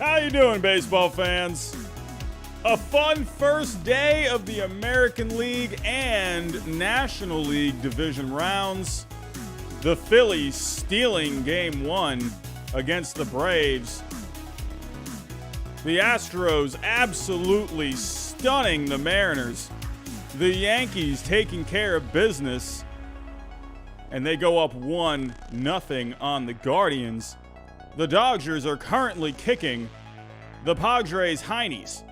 How you doing, baseball fans? A fun first day of the American League and National League division rounds. The Phillies stealing Game 1 against the Braves. The Astros absolutely stunning the Mariners. The Yankees taking care of business. And they go up 1-0 on the Guardians. The Dodgers are currently kicking the Padres' heinies.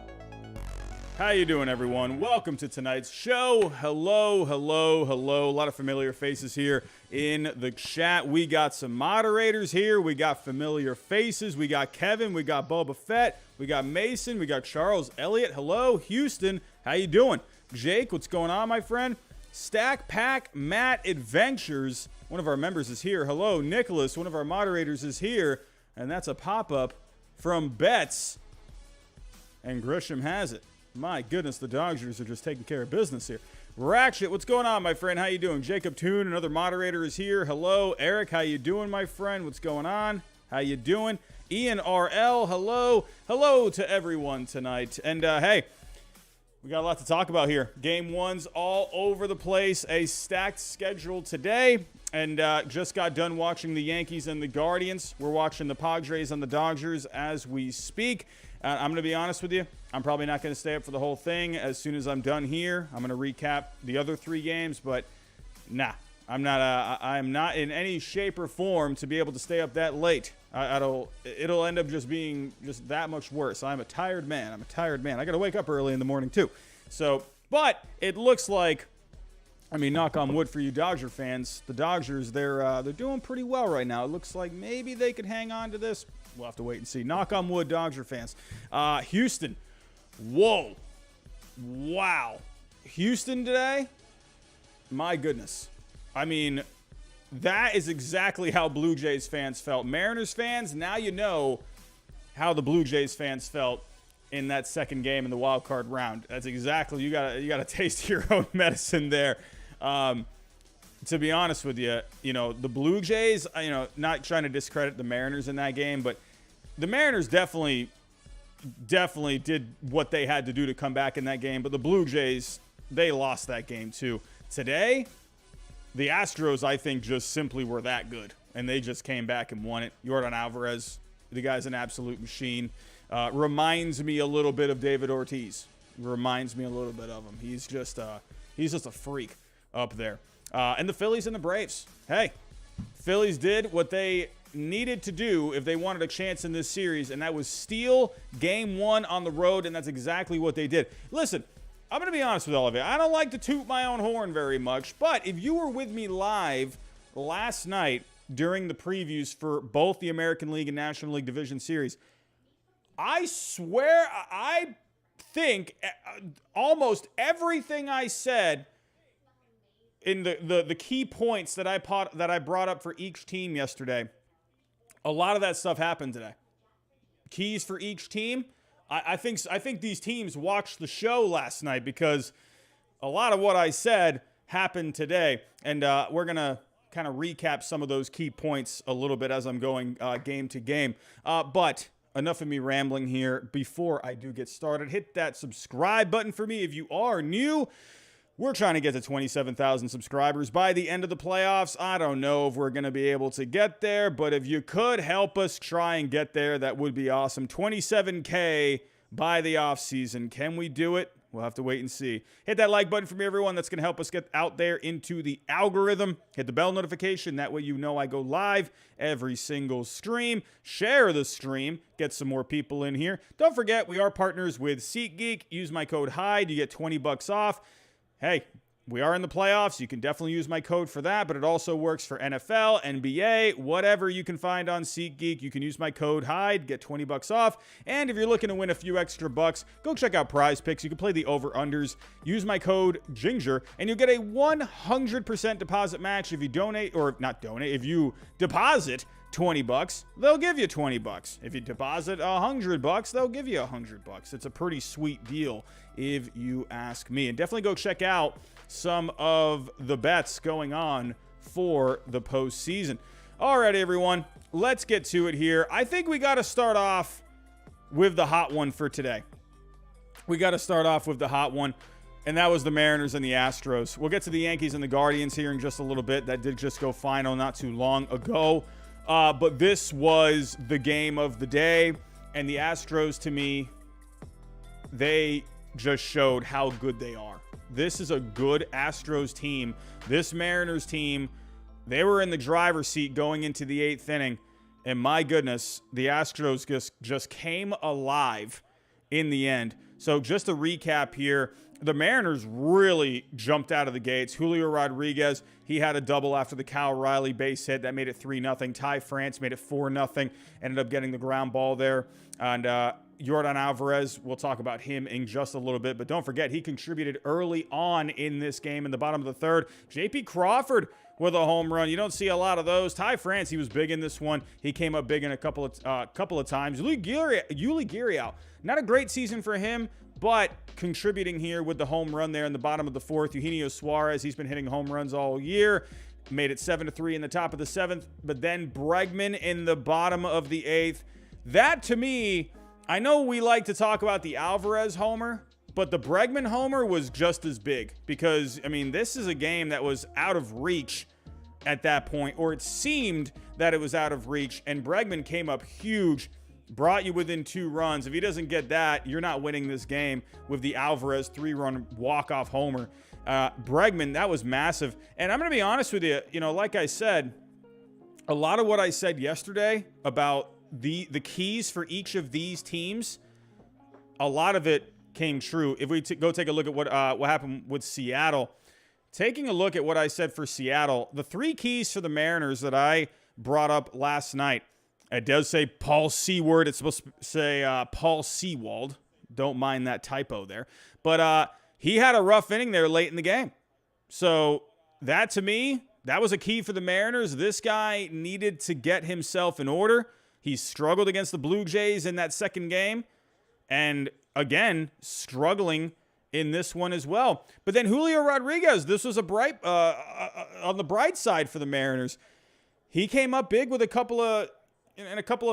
How you doing, everyone? Welcome to tonight's show. Hello. A lot of familiar faces here in the chat. We got some moderators here. We got familiar faces. We got Kevin. We got Boba Fett. We got Mason. We got Charles Elliott. Hello, Houston. How you doing? Jake, what's going on, my friend? Stack Pack Matt Adventures. One of our members is here. Hello, Nicholas. One of our moderators is here. And that's a pop-up from Betts. And Grisham has it. My goodness, the Dodgers are just taking care of business here. Ratchet, what's going on, my friend? How you doing? Jacob Toon, another moderator, is here. Hello. Eric, how you doing, my friend? What's going on? How you doing? Ian RL, hello. Hello to everyone tonight. And, hey, we got a lot to talk about here. Game 1's all over the place. A stacked schedule today. And just got done watching the Yankees and the Guardians. We're watching the Padres and the Dodgers as we speak. I'm going to be honest with you. I'm probably not going to stay up for the whole thing. As soon as I'm done here, I'm going to recap the other 3 games. But, nah, I'm not in any shape or form to be able to stay up that late. It'll end up just being just that much worse. I'm a tired man. I got to wake up early in the morning, too. So, but it looks like, I mean, knock on wood for you Dodger fans. The Dodgers, they're doing pretty well right now. It looks like maybe they could hang on to this. We'll have to wait and see. Knock on wood, Dodger fans. Houston. Whoa. Wow. Houston today? My goodness. I mean, that is exactly how Blue Jays fans felt. Mariners fans, now you know how the Blue Jays fans felt in that second game in the wild card round. That's exactly, you got to taste your own medicine there. To be honest with you, the Blue Jays, not trying to discredit the Mariners in that game, but the Mariners definitely did what they had to do to come back in that game. But the Blue Jays, they lost that game too. Today, the Astros, I think, just simply were that good. And they just came back and won it. Yordan Alvarez, the guy's an absolute machine. Reminds me a little bit of David Ortiz. Reminds me a little bit of him. He's just a freak up there. And the Phillies and the Braves. Hey, Phillies did what they needed to do if they wanted a chance in this series, and that was steal Game 1 on the road, and that's exactly what they did. Listen, I'm going to be honest with all of you. I don't like to toot my own horn very much, but if you were with me live last night during the previews for both the American League and National League Division Series, I swear I think almost everything I said in the key points that I brought up for each team yesterday, a lot of that stuff happened today. Keys for each team. I think these teams watched the show last night because a lot of what I said happened today. And we're going to kind of recap some of those key points a little bit as I'm going game to game. But enough of me rambling here. Before I do get started, hit that subscribe button for me if you are new. We're trying to get to 27,000 subscribers by the end of the playoffs. I don't know if we're going to be able to get there, but if you could help us try and get there, that would be awesome. 27K by the offseason. Can we do it? We'll have to wait and see. Hit that like button for me, everyone. That's going to help us get out there into the algorithm. Hit the bell notification. That way you know I go live every single stream. Share the stream. Get some more people in here. Don't forget, we are partners with SeatGeek. Use my code HYDE. You get 20 bucks off. Hey, we are in the playoffs. You can definitely use my code for that, but it also works for NFL, NBA, whatever you can find on SeatGeek. You can use my code HYDE, get 20 bucks off. And if you're looking to win a few extra bucks, go check out Prize Picks. You can play the over-unders. Use my code GINGER, and you'll get a 100% deposit match if you donate, or not donate, if you deposit 20 bucks, they'll give you 20 bucks. If you deposit 100 bucks, they'll give you 100 bucks. It's a pretty sweet deal if you ask me. And definitely go check out some of the bets going on for the postseason. All right, everyone, let's get to it here. I think we got to start off with the hot one for today. We got to start off with the hot one, and that was the Mariners and the Astros. We'll get to the Yankees and the Guardians here in just a little bit. That did just go final not too long ago. But this was the game of the day, and the Astros, to me, they just showed how good they are. This is a good Astros team. This Mariners team, they were in the driver's seat going into the 8th inning, and my goodness, the Astros just came alive in the end. So just a recap here, the Mariners really jumped out of the gates. Julio Rodriguez, he had a double after the Cal Riley base hit. That made it 3-0. Ty France made it 4-0. Ended up getting the ground ball there. And Yordan Alvarez, we'll talk about him in just a little bit. But don't forget, he contributed early on in this game in the bottom of the third. J.P. Crawford with a home run. You don't see a lot of those. Ty France, he was big in this one. He came up big in a couple of times. Yuli Gurriel, not a great season for him, but contributing here with the home run there in the bottom of the fourth. Eugenio Suarez, he's been hitting home runs all year. Made it 7-3 in the top of the 7th. But then Bregman in the bottom of the 8th. That, to me, I know we like to talk about the Alvarez homer, but the Bregman homer was just as big. Because, I mean, this is a game that was out of reach at that point. Or it seemed that it was out of reach. And Bregman came up huge. Brought you within 2 runs. If he doesn't get that, you're not winning this game with the Alvarez 3-run walk-off homer. Bregman, that was massive. And I'm going to be honest with you, like I said, a lot of what I said yesterday about the keys for each of these teams, a lot of it came true. If we go take a look at what happened with Seattle, taking a look at what I said for Seattle, the 3 keys for the Mariners that I brought up last night, it does say Paul Seward. It's supposed to say Paul Sewald. Don't mind that typo there. But he had a rough inning there late in the game. So that, to me, that was a key for the Mariners. This guy needed to get himself in order. He struggled against the Blue Jays in that second game. And, again, struggling in this one as well. But then Julio Rodriguez, this was a bright on the bright side for the Mariners. He came up big with a couple of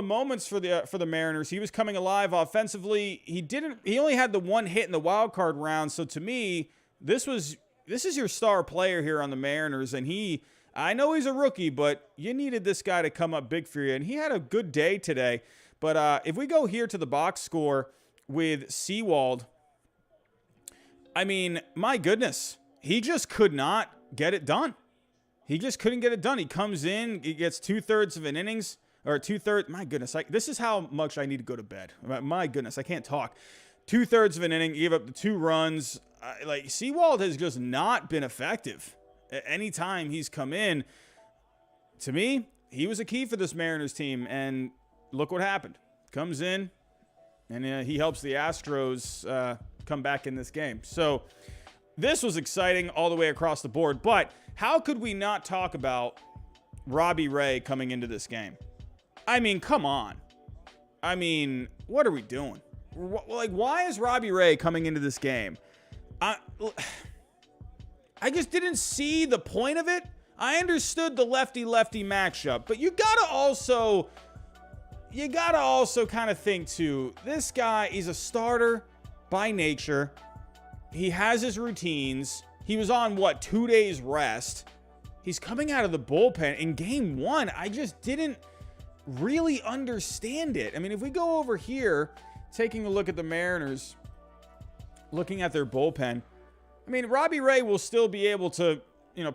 moments for the Mariners. He was coming alive offensively. He only had the one hit in the wild card round. So to me, this is your star player here on the Mariners. And I know he's a rookie, but you needed this guy to come up big for you. And he had a good day today. But if we go here to the box score with Sewald, I mean, my goodness, he just could not get it done. He just couldn't get it done. He comes in, he gets 2/3 of an innings. Or 2/3, my goodness, this is how much I need to go to bed. My goodness, I can't talk. 2/3 of an inning, gave up the 2 runs. Sewald has just not been effective. Anytime he's come in, to me, he was a key for this Mariners team. And look what happened. Comes in, and he helps the Astros come back in this game. So this was exciting all the way across the board. But how could we not talk about Robbie Ray coming into this game? I mean, come on. I mean, what are we doing? Why is Robbie Ray coming into this game? I just didn't see the point of it. I understood the lefty-lefty matchup, but you gotta also kind of think too, this guy, he's a starter by nature. He has his routines. He was on, 2 days rest. He's coming out of the bullpen. In game 1, I just didn't really understand it. I mean, if we go over here, taking a look at the Mariners, looking at their bullpen, I mean, Robbie Ray will still be able to,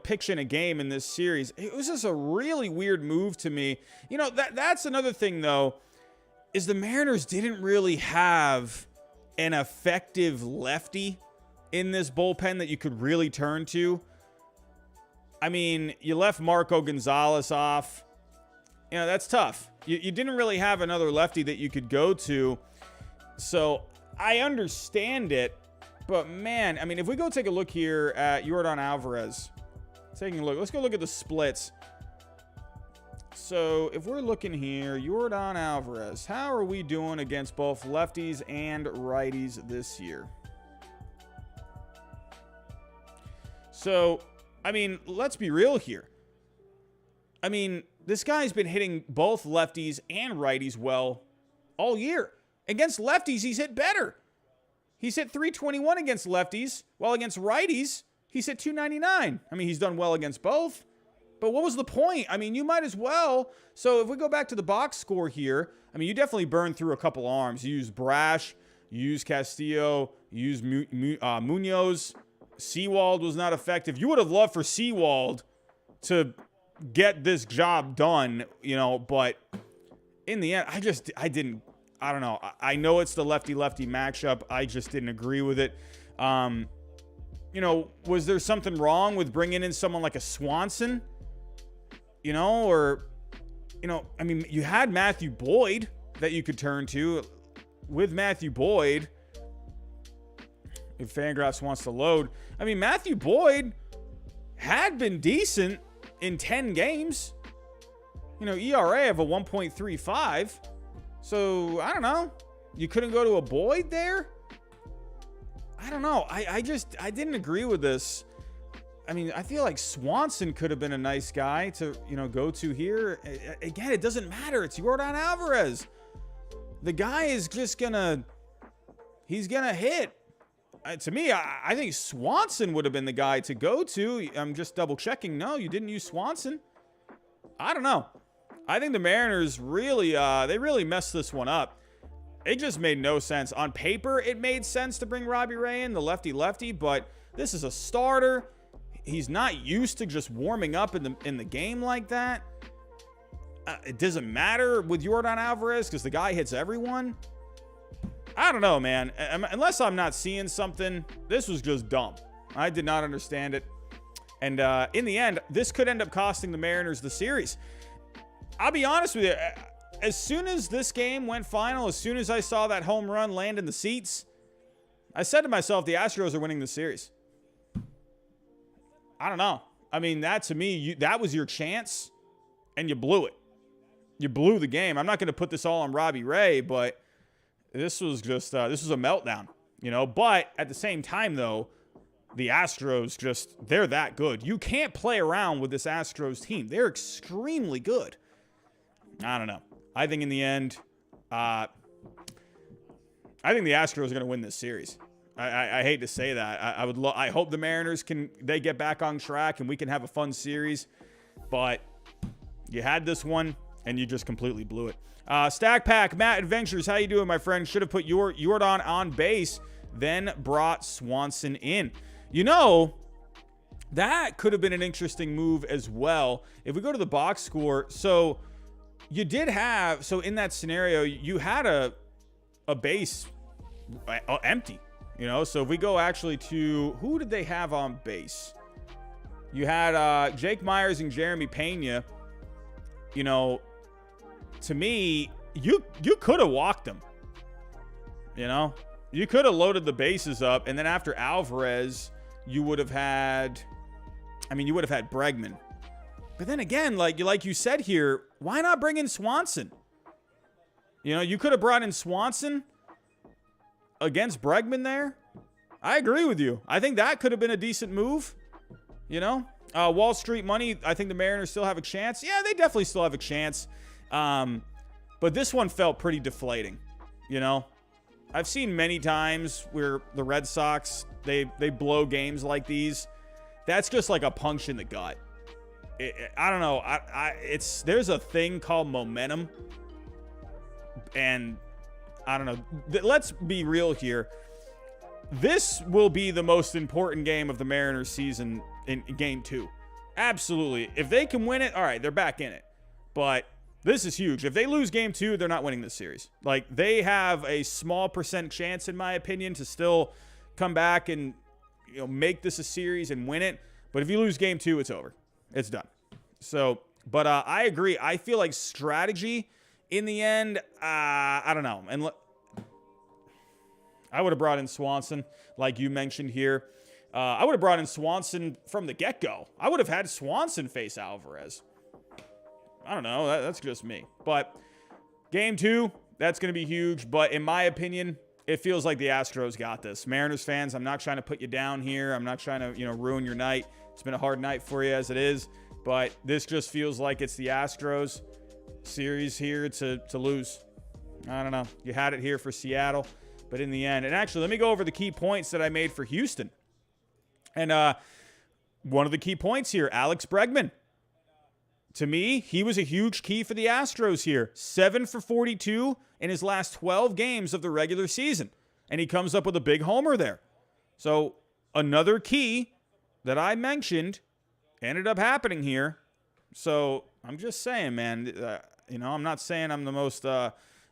pitch in a game in this series. It was just a really weird move to me. That's another thing, though, is the Mariners didn't really have an effective lefty in this bullpen that you could really turn to. I mean, you left Marco Gonzalez off. That's tough. You didn't really have another lefty that you could go to. So I understand it. But, man, I mean, if we go take a look here at Yordan Alvarez. Taking a look. Let's go look at the splits. So if we're looking here, Yordan Alvarez, how are we doing against both lefties and righties this year? So, I mean, let's be real here. I mean, this guy's been hitting both lefties and righties well all year. Against lefties, he's hit better. He's hit 321 against lefties, while against righties, he's hit 299. I mean, he's done well against both. But what was the point? I mean, you might as well. So if we go back to the box score here, I mean, you definitely burned through a couple arms. You used Brash, you used Castillo, you used Munoz. Sewald was not effective. You would have loved for Sewald to get this job done, you know, but in the end, I don't know. I know it's the lefty-lefty matchup. I just didn't agree with it. You know, was there something wrong with bringing in someone like a Swanson? You know, or, you know, I mean, you had Matthew Boyd that you could turn to. With Matthew Boyd, if Fangraphs wants to load, I mean, Matthew Boyd had been decent in 10 games. You know, ERA of a 1.35. So, I don't know. You couldn't go to a Boyd there? I don't know. I didn't agree with this. I mean, I feel like Swanson could have been a nice guy to, you know, go to here. Again, it doesn't matter. It's Yordan Alvarez. The guy is just he's gonna hit. To me, I think Swanson would have been the guy to go to. I'm just double checking. No, you didn't use Swanson. I don't know. I think the Mariners really, they really messed this one up. It just made no sense. On paper, it made sense to bring Robbie Ray in, the lefty-lefty, but this is a starter. He's not used to just warming up in the game like that. It doesn't matter with Yordan Alvarez because the guy hits everyone. I don't know, man. Unless I'm not seeing something, this was just dumb. I did not understand it. And in the end, this could end up costing the Mariners the series. I'll be honest with you. As soon as this game went final, as soon as I saw that home run land in the seats, I said to myself, the Astros are winning the series. I don't know. I mean, that to me, that was your chance, and you blew it. You blew the game. I'm not going to put this all on Robbie Ray, but this was just this was a meltdown, you know. But at the same time, though, the Astros they're that good. You can't play around with this Astros team. They're extremely good. I don't know. I think in the end, I think the Astros are going to win this series. I hate to say that. I hope the Mariners they get back on track and we can have a fun series. But you had this one and you just completely blew it. Stack Pack, Matt Adventures, how you doing, my friend? Should have put Yordan on base, then brought Swanson in. You know, that could have been an interesting move as well. If we go to the box score, so you did have, so in that scenario, you had a base empty. You know, so if we go actually to, who did they have on base? You had Jake Myers and Jeremy Pena. You know, to me, you could have walked them. You know, you could have loaded the bases up, and then after Alvarez, you would have had, I mean, you would have had Bregman. But then again, like you said here, why not bring in Swanson? You know, you could have brought in Swanson against Bregman there. I agree with you. I think that could have been a decent move. You know, Wall Street money, I think the Mariners still have a chance. Yeah, they definitely still have a chance. But this one felt pretty deflating. You know, I've seen many times where the Red Sox, they blow games like these. That's just like a punch in the gut. I don't know. There's a thing called momentum. And I don't know. Let's be real here. This will be the most important game of the Mariners season in game 2. Absolutely. If they can win it, all right, they're back in it. But this is huge. If they lose game 2, they're not winning this series. Like, they have a small % chance, in my opinion, to still come back and, you know, make this a series and win it. But if you lose game 2, it's over. It's done. So, but I agree. I feel like strategy in the end, I don't know. And I would have brought in Swanson, like you mentioned here. I would have brought in Swanson from the get-go. I would have had Swanson face Alvarez. I don't know. That's just me. But game 2, that's going to be huge. But in my opinion, it feels like the Astros got this. Mariners fans, I'm not trying to put you down here. I'm not trying to, you know, ruin your night. It's been a hard night for you as it is. But this just feels like it's the Astros series here to lose. I don't know. You had it here for Seattle, but in the end, and actually, let me go over the key points that I made for Houston. And one of the key points here, Alex Bregman. To me, he was a huge key for the Astros here. 7 for 42 in his last 12 games of the regular season. And he comes up with a big homer there. So another key that I mentioned ended up happening here. So I'm just saying, man, I'm not saying I'm the most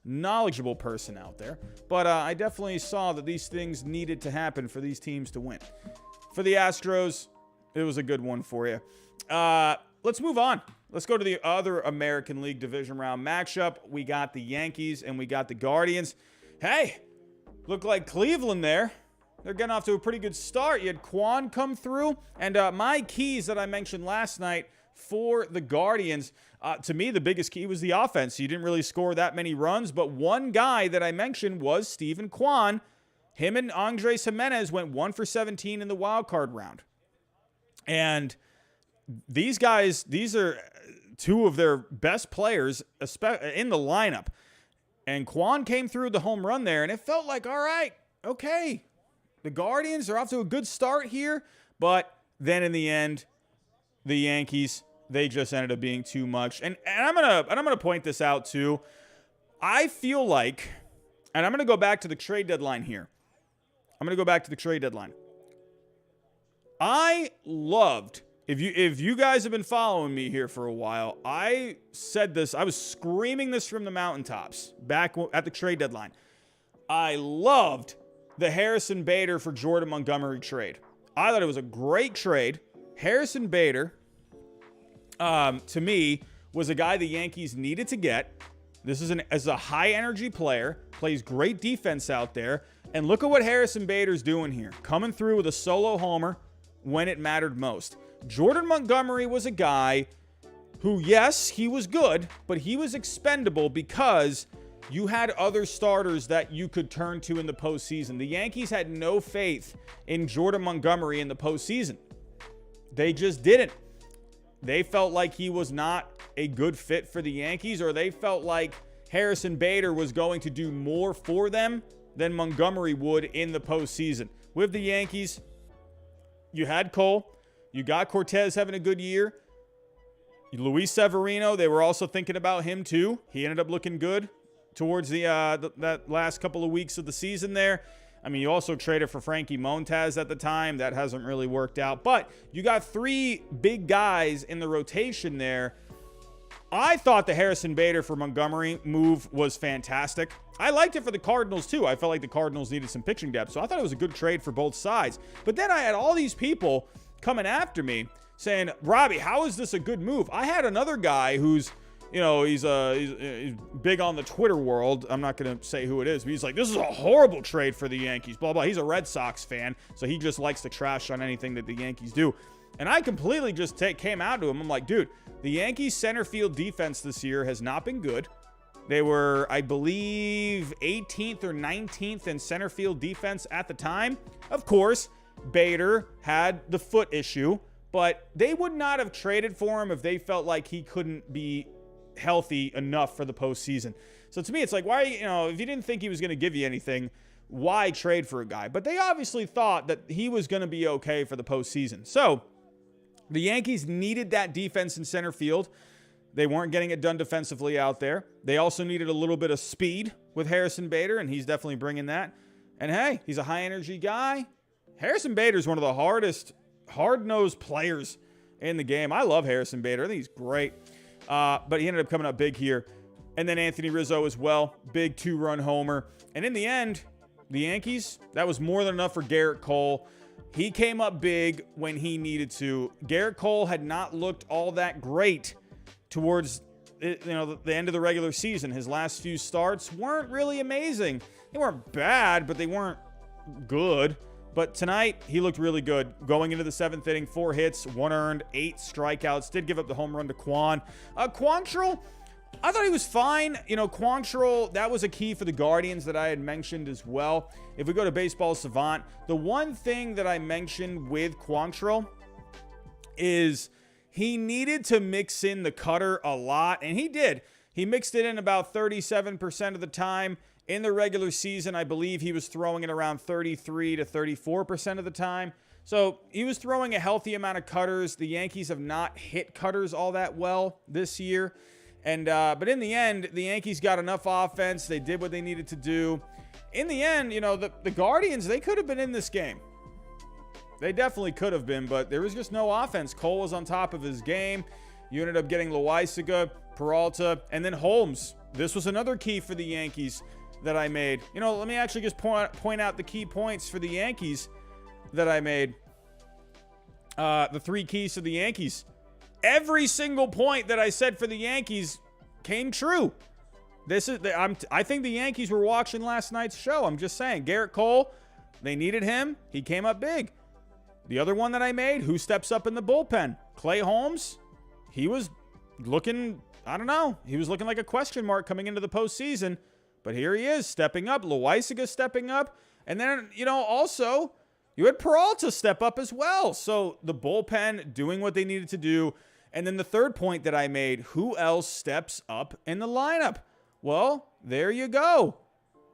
knowledgeable person out there, but I definitely saw that these things needed to happen for these teams to win. For the Astros, it was a good one for you. Let's move on. Let's go to the other American League Division round matchup. We got the Yankees and we got the Guardians. Hey, look like Cleveland there. They're getting off to a pretty good start. You had Kwan come through. And my keys that I mentioned last night for the Guardians, to me, the biggest key was the offense. You didn't really score that many runs, but one guy that I mentioned was Stephen Kwan. Him and Andres Jimenez went 1 for 17 in the wild card round. And these guys, these are two of their best players in the lineup. And Kwan came through the home run there, and it felt like, all right, okay, the Guardians are off to a good start here. But then in the end, the Yankees, they just ended up being too much. And I'm gonna point this out too. I feel like, and I'm gonna go back to the trade deadline here. I loved, if you guys have been following me here for a while, I said this, I was screaming this from the mountaintops back at the trade deadline. I loved the Harrison Bader for Jordan Montgomery trade. I thought it was a great trade. Harrison Bader, to me, was a guy the Yankees needed to get. This is as a high-energy player, plays great defense out there. And look at what Harrison Bader's doing here. Coming through with a solo homer when it mattered most. Jordan Montgomery was a guy who, yes, he was good, but he was expendable because you had other starters that you could turn to in the postseason. The Yankees had no faith in Jordan Montgomery in the postseason. They just didn't. They felt like he was not a good fit for the Yankees, or they felt like Harrison Bader was going to do more for them than Montgomery would in the postseason. With the Yankees, you had Cole. You got Cortez having a good year. Luis Severino, they were also thinking about him too. He ended up looking good towards that last couple of weeks of the season there. I mean, you also traded for Frankie Montas at the time. That hasn't really worked out. But you got three big guys in the rotation there. I thought the Harrison Bader for Montgomery move was fantastic. I liked it for the Cardinals, too. I felt like the Cardinals needed some pitching depth, so I thought it was a good trade for both sides. But then I had all these people coming after me saying, Robbie, how is this a good move? I had another guy who's, he's big on the Twitter world. I'm not going to say who it is, but he's like, this is a horrible trade for the Yankees, blah, blah. He's a Red Sox fan, so he just likes to trash on anything that the Yankees do. And I completely just came out to him. I'm like, dude, the Yankees center field defense this year has not been good. They were, I believe, 18th or 19th in center field defense at the time. Of course, Bader had the foot issue, but they would not have traded for him if they felt like he couldn't be healthy enough for the postseason. So to me, it's like, why, if you didn't think he was going to give you anything, why trade for a guy? But they obviously thought that he was going to be okay for the postseason. So the Yankees needed that defense in center field. They weren't getting it done defensively out there. They also needed a little bit of speed with Harrison Bader, and he's definitely bringing that. And hey, he's a high-energy guy. Harrison Bader is one of the hardest, hard-nosed players in the game. I love Harrison Bader. I think he's great. But he ended up coming up big here. And then Anthony Rizzo as well. Big 2-run homer. And in the end, the Yankees, that was more than enough for Garrett Cole. He came up big when he needed to. Garrett Cole had not looked all that great towards the end of the regular season. His last few starts weren't really amazing. They weren't bad, but they weren't good. But tonight, he looked really good. Going into the 7th inning, 4 hits, 1 earned, 8 strikeouts. Did give up the home run to Kwan. Quantrill, I thought he was fine. Quantrill, that was a key for the Guardians that I had mentioned as well. If we go to Baseball Savant, the one thing that I mentioned with Quantrill is he needed to mix in the cutter a lot, and he did. He mixed it in about 37% of the time. In the regular season, I believe he was throwing it around 33 to 34% of the time. So he was throwing a healthy amount of cutters. The Yankees have not hit cutters all that well this year. And but in the end, the Yankees got enough offense. They did what they needed to do. In the end, you know, the Guardians, they could have been in this game. They definitely could have been, but there was just no offense. Cole was on top of his game. You ended up getting Loaisiga, Peralta, and then Holmes. This was another key for the Yankees that I made. You know, let me actually just point out the key points for the Yankees that I made. The 3 keys to the Yankees. Every single point that I said for the Yankees came true. I think the Yankees were watching last night's show. I'm just saying. Garrett Cole, they needed him. He came up big. The other one that I made, who steps up in the bullpen? Clay Holmes. He was looking, I don't know. He was looking like a question mark coming into the postseason. But here he is, stepping up. Loaisiga stepping up. And then, you know, also, you had Peralta step up as well. So the bullpen doing what they needed to do. And then the third point that I made, who else steps up in the lineup? Well, there you go.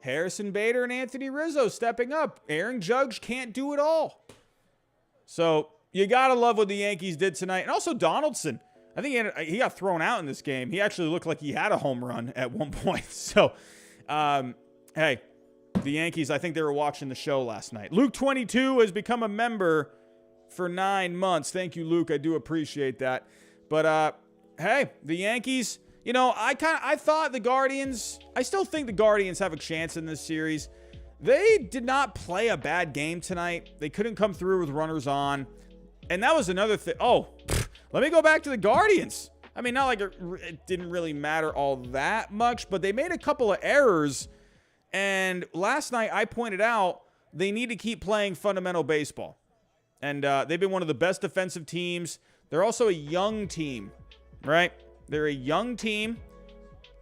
Harrison Bader and Anthony Rizzo stepping up. Aaron Judge can't do it all. So you got to love what the Yankees did tonight. And also Donaldson. I think he got thrown out in this game. He actually looked like he had a home run at one point. So, hey, the Yankees, I think they were watching the show last night. Luke 22 has become a member for 9 months. Thank you, Luke. I do appreciate that. But, hey, the Yankees, you know, I thought the Guardians, I still think the Guardians have a chance in this series. They did not play a bad game tonight. They couldn't come through with runners on. And that was another thing. Oh, let me go back to the Guardians. I mean, not like it didn't really matter all that much, but they made a couple of errors. And last night I pointed out they need to keep playing fundamental baseball. And they've been one of the best defensive teams. They're also a young team, right? They're a young team.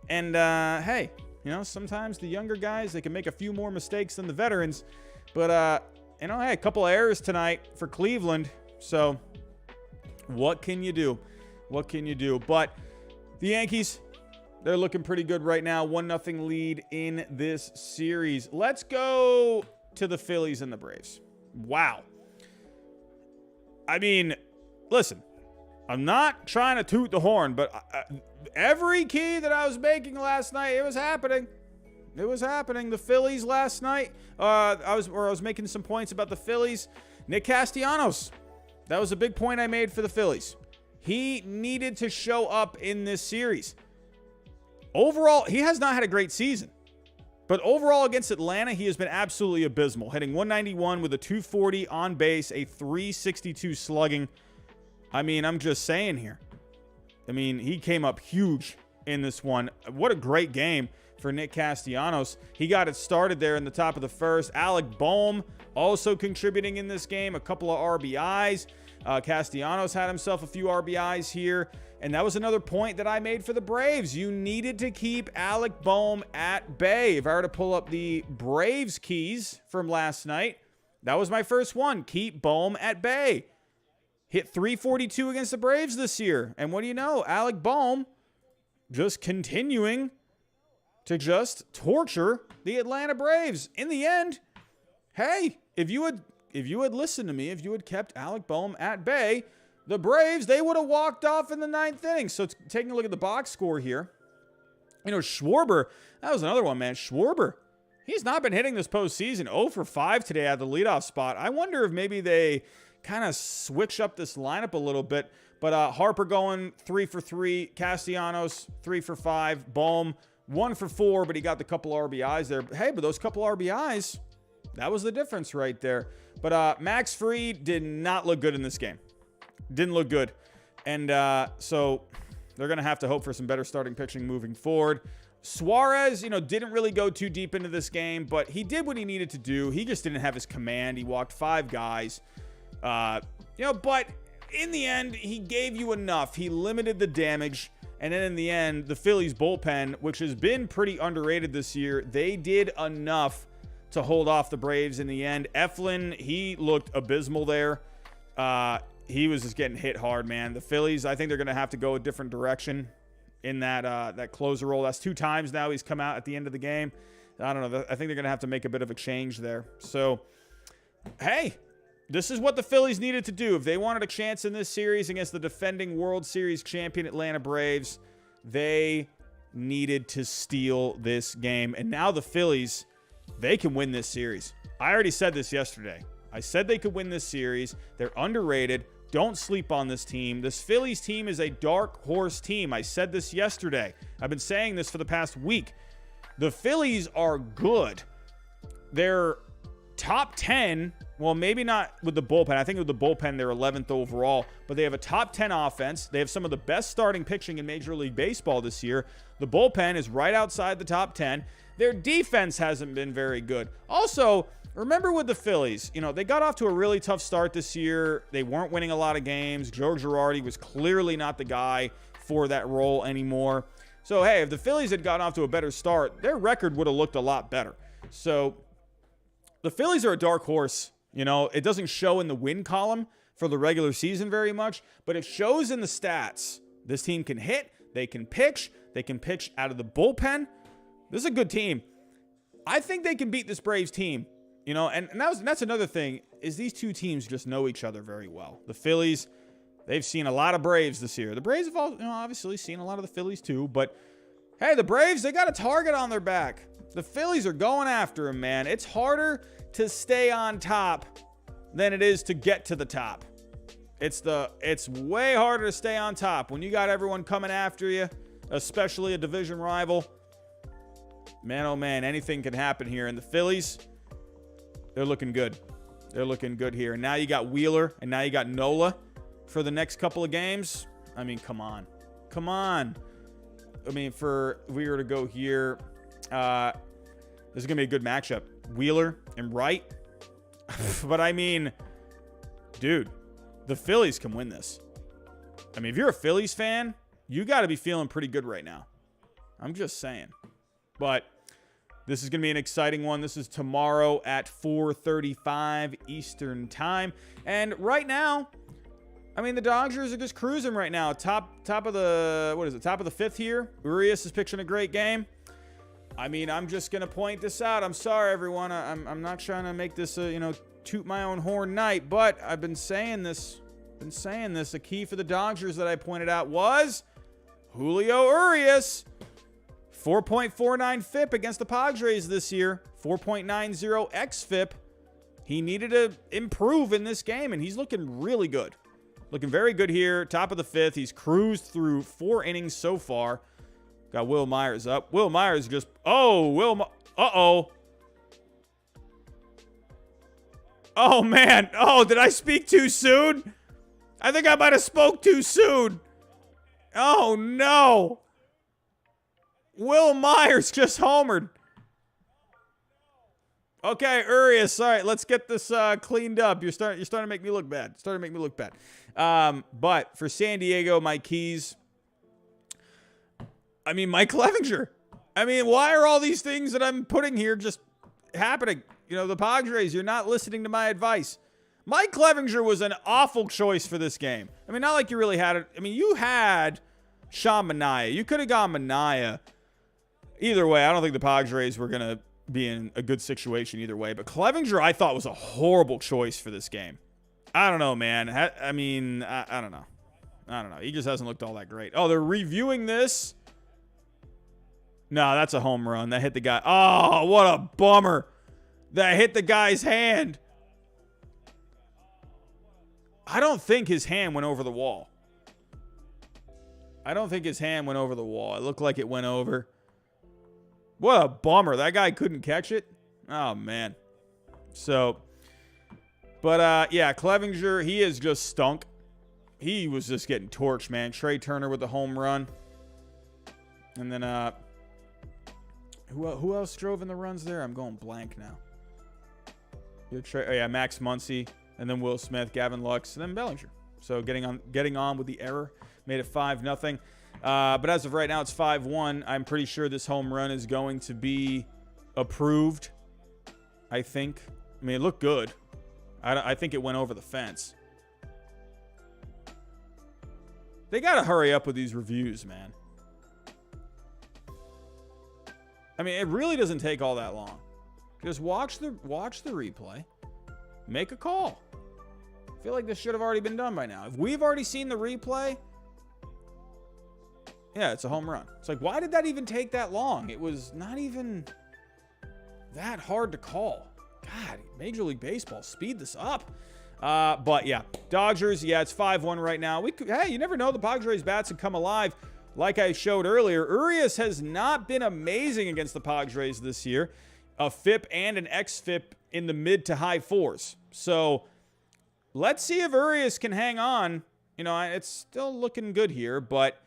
And, hey, you know, sometimes the younger guys, they can make a few more mistakes than the veterans. But, you know, hey, a couple of errors tonight for Cleveland. So what can you do? What can you do? But the Yankees, they're looking pretty good right now. 1-0 lead in this series. Let's go to the Phillies and the Braves. Wow. I mean, listen, I'm not trying to toot the horn, but every key that I was making last night, it was happening. It was happening. The Phillies last night, I was making some points about the Phillies. Nick Castellanos, that was a big point I made for the Phillies. He needed to show up in this series. Overall, he has not had a great season. But overall against Atlanta, he has been absolutely abysmal. Hitting 191 with a 240 on base, a 362 slugging. I mean, I'm just saying here. I mean, he came up huge in this one. What a great game for Nick Castellanos. He got it started there in the top of the first. Alec Boehm also contributing in this game. A couple of RBIs. Castellanos had himself a few RBIs here. And that was another point that I made for the Braves. You needed to keep Alec Boehm at bay. If I were to pull up the Braves keys from last night, that was my first one. Keep Boehm at bay. Hit 342 against the Braves this year. And what do you know? Alec Boehm just continuing to just torture the Atlanta Braves. In the end, hey, if you had listened to me, if you had kept Alec Boehm at bay, the Braves, they would have walked off in the 9th inning. So taking a look at the box score here, you know, Schwarber, that was another one, man. Schwarber, he's not been hitting this postseason. 0 for 5 today at the leadoff spot. I wonder if maybe they kind of switch up this lineup a little bit. But Harper going 3 for 3. Castellanos, 3 for 5. Boehm, 1 for 4, but he got the couple RBIs there. Hey, but those couple RBIs, that was the difference right there. But Max Fried did not look good in this game. Didn't look good. And so they're going to have to hope for some better starting pitching moving forward. Suarez, you know, didn't really go too deep into this game, but he did what he needed to do. He just didn't have his command. He walked 5 guys. You know, but in the end, he gave you enough. He limited the damage. And then in the end, the Phillies bullpen, which has been pretty underrated this year, they did enough to hold off the Braves in the end. Eflin, he looked abysmal there. He was just getting hit hard, man. The Phillies, I think they're going to have to go a different direction. in that closer role. That's 2 times now he's come out at the end of the game. I don't know. I think they're going to have to make a bit of a change there. So, hey, this is what the Phillies needed to do. If they wanted a chance in this series against the defending World Series champion Atlanta Braves, they needed to steal this game. And now the Phillies, they can win this series. I already said this yesterday. I said they could win this series. They're underrated. Don't sleep on this team. This Phillies team is a dark horse team. I said this yesterday. I've been saying this for the past week. The Phillies are good. They're top 10. Well, maybe not with the bullpen. I think with the bullpen, they're 11th overall. But they have a top 10 offense. They have some of the best starting pitching in Major League Baseball this year. The bullpen is right outside the top 10. Their defense hasn't been very good. Also, remember with the Phillies, they got off to a really tough start this year. They weren't winning a lot of games. Joe Girardi was clearly not the guy for that role anymore. So, hey, if the Phillies had gotten off to a better start, their record would have looked a lot better. So, the Phillies are a dark horse. It doesn't show in the win column for the regular season very much, but it shows in the stats. This team can hit. They can pitch. They can pitch out of the bullpen. This is a good team. I think they can beat this Braves team. And that's another thing, is these two teams just know each other very well. The Phillies, they've seen a lot of Braves this year. The Braves have obviously seen a lot of the Phillies too, but hey, the Braves, they got a target on their back. The Phillies are going after him, man. It's harder to stay on top than it is to get to the top. It's way harder to stay on top when you got everyone coming after you, especially a division rival. Man, oh man, anything can happen here. And the Phillies, they're looking good. They're looking good here. And now you got Wheeler, and now you got Nola for the next couple of games. I mean, come on. Come on. I mean, if we were to go here, this is going to be a good matchup. Wheeler and Wright. But I mean, dude, the Phillies can win this. I mean, if you're a Phillies fan, you got to be feeling pretty good right now. I'm just saying. But this is going to be an exciting one. This is tomorrow at 4:35 Eastern time. And right now, I mean, the Dodgers are just cruising right now. Top of the, top of the 5th here. Urias is pitching a great game. I mean, I'm just going to point this out. I'm sorry, everyone. I'm not trying to make this a, toot my own horn night, but I've been saying this. A key for the Dodgers that I pointed out was Julio Urias. 4.49 FIP against the Padres this year. 4.90 xFIP. He needed to improve in this game, and he's looking really good. Looking very good here. Top of the 5th. He's cruised through 4 innings so far. Got Will Myers up. Will Myers just... Oh, uh-oh. Oh, man. Oh, did I speak too soon? I think I might have spoke too soon. Oh, no. Will Myers just homered. Okay, Urias. All right, let's get this cleaned up. You're starting to make me look bad. But for San Diego, my keys... I mean, Mike Clevinger. I mean, why are all these things that I'm putting here just happening? The Padres, you're not listening to my advice. Mike Clevinger was an awful choice for this game. I mean, not like you really had it. I mean, you had Sean Manaea. You could have gone Manaea. Either way, I don't think the Padres were going to be in a good situation either way. But Clevinger, I thought, was a horrible choice for this game. I don't know, man. I mean, I don't know. He just hasn't looked all that great. Oh, they're reviewing this. No, that's a home run. That hit the guy. Oh, what a bummer. That hit the guy's hand. I don't think his hand went over the wall. It looked like it went over. What a bummer. That guy couldn't catch it. Oh, man. So, but, yeah, Clevinger, he is just stunk. He was just getting torched, man. Trey Turner with the home run. And then, who else drove in the runs there? I'm going blank now. Max Muncy, and then Will Smith, Gavin Lux, and then Bellinger. So getting on with the error, made it 5-0. But as of right now, it's 5-1. I'm pretty sure this home run is going to be approved. I think. I mean, it looked good. I think it went over the fence. They got to hurry up with these reviews, man. I mean, it really doesn't take all that long. Just watch the replay. Make a call. I feel like this should have already been done by now. If we've already seen the replay, yeah, it's a home run. It's like, why did that even take that long? It was not even that hard to call. God, Major League Baseball, speed this up. But yeah, Dodgers, yeah, it's 5-1 right now. Hey, you never know. The Padres bats have come alive. Like I showed earlier, Urias has not been amazing against the Padres this year. A FIP and an XFIP in the mid to high 4s. So let's see if Urias can hang on. You know, it's still looking good here, but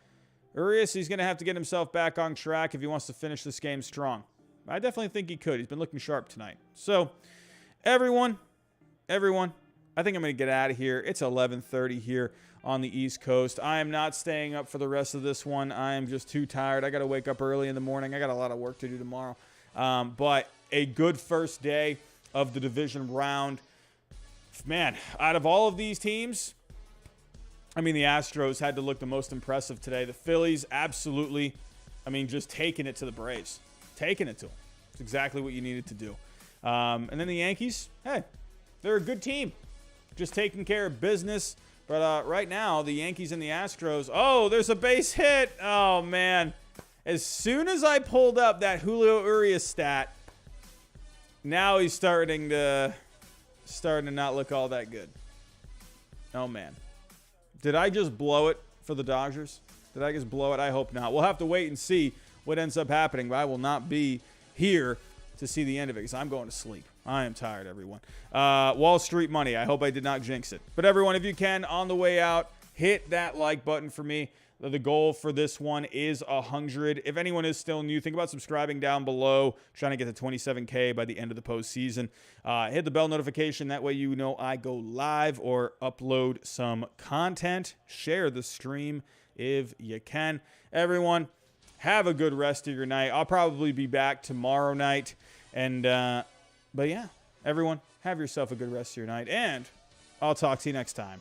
Urias, he's going to have to get himself back on track if he wants to finish this game strong. I definitely think he could. He's been looking sharp tonight. So, everyone, I think I'm going to get out of here. It's 11:30 here on the East Coast. I am not staying up for the rest of this one. I am just too tired. I got to wake up early in the morning. I got a lot of work to do tomorrow. But a good first day of the division round. Man, out of all of these teams, I mean, the Astros had to look the most impressive today. The Phillies, absolutely, I mean, just taking it to the Braves. Taking it to them. It's exactly what you needed to do. And then the Yankees, hey, they're a good team. Just taking care of business. But right now, the Yankees and the Astros, oh, there's a base hit. Oh, man. As soon as I pulled up that Julio Urias stat, now he's starting to not look all that good. Oh, man. Did I just blow it for the Dodgers? Did I just blow it? I hope not. We'll have to wait and see what ends up happening, but I will not be here to see the end of it because I'm going to sleep. I am tired, everyone. Wall Street money. I hope I did not jinx it. But everyone, if you can, on the way out, hit that like button for me. The goal for this one is 100. If anyone is still new, think about subscribing down below. Trying to get to 27K by the end of the postseason. Hit the bell notification. That way you know I go live or upload some content. Share the stream if you can. Everyone, have a good rest of your night. I'll probably be back tomorrow night. But yeah, everyone, have yourself a good rest of your night. And I'll talk to you next time.